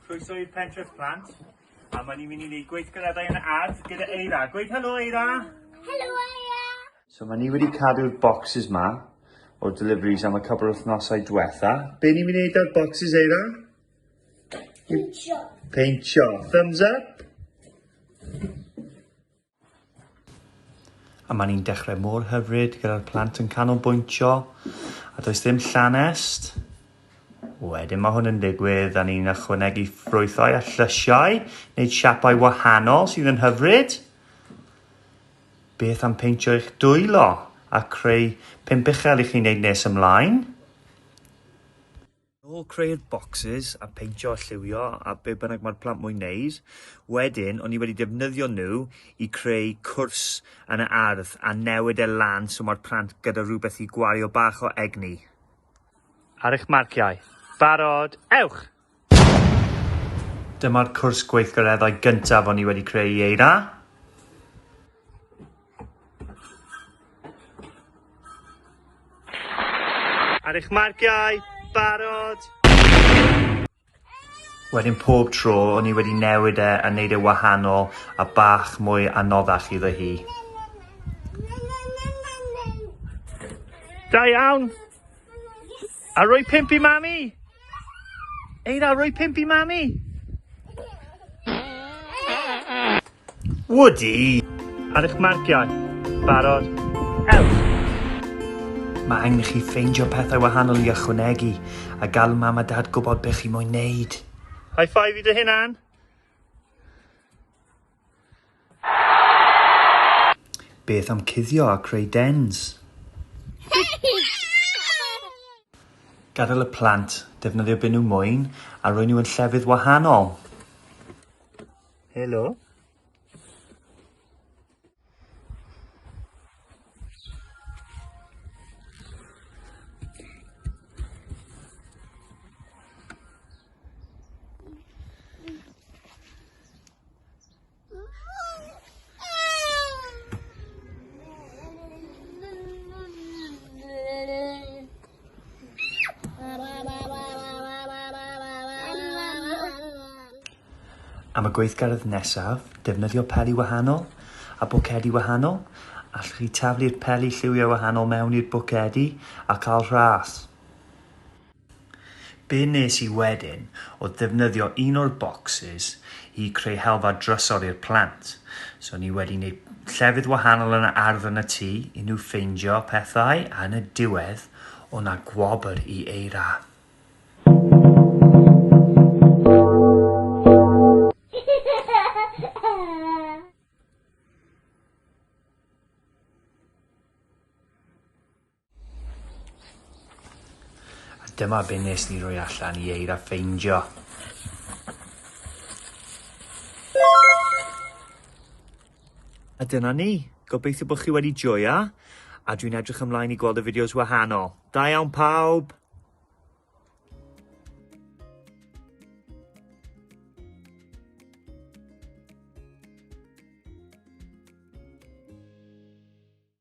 Croeso i'r Pentref Plant. A ma'n ni'n mynd i wneud gweithgareddau yn Ardd gyda Eira. Gweith helo Eira! Helo Eira! So ma'n ni wedi cadw'r boxes ma o deliveries am y couple of wythnosau diwetha. Be ni'n mynd i wneud â'r boxes Eira? Peintio. Peintio. Thumbs up? A ma'n ni'n dechrau mor hyfryd gyda'r plant yn canolbwyntio a does ddim llanest. Wedyn mae hwn yn digwydd a ni'n ychwanegu ffrwythau a llysiau, neu siapau wahanol sydd yn hyfryd. Beth am peintio eich dwylo a creu 5 uchel i chi wneud nes ymlaen. Ôl creu'r boxes a peintio a lliwio a be bynnag mae'r plant mwyn neud. Wedyn, o'n i wedi defnyddio nhw i creu cwrs yn y ardd a newid e lan so mae'r plant gyda rhywbeth i gwario bach o egni. Ar eich marciau. Barod, ewch! Dyma'r cwrs gweithgareddau gyntaf o'n i wedi creu i Eira. Ar eich marciau, barod! Wedyn pob tro o'n i wedi newid e a wneud e wahanol a bach mwy anoddach iddo hi. Da iawn! A roi 5 i mami! Eira, roi 5 i mami! Woody! Ar eich marciau. Barod. Ewch! Mae angen i chi ffeindio pethau wahanol i ychwanegu a gael mam a dad gwybod beth chi moyn neud. High five i dy hunan. Beth am cuddio a creu dens? Gadael y plant, defnyddio be nhw moyn, a roi nhw yn llefydd wahanol. Helo. Am y gweithgaredd nesaf, defnyddio peli wahanol a bwcedi wahanol. Allwch chi taflu'r peli lliwio wahanol mewn i'r bwcedi a cael rhas. Be nes i wedyn o ddefnyddio un o'r boxes i creu helfa drysor i'r plant. So ni wedi gwneud llefydd wahanol yn y ardd yn y tŷ i nhw ffeindio pethau a yn y diwedd o 'na gwobr i Eira. Dyma be nes ni roi allan i Eira ffeindio. A dyna ni. Gobeithio bod chi wedi joio a dwi'n edrych ymlaen i gweld y fideos wahanol. Da iawn pawb!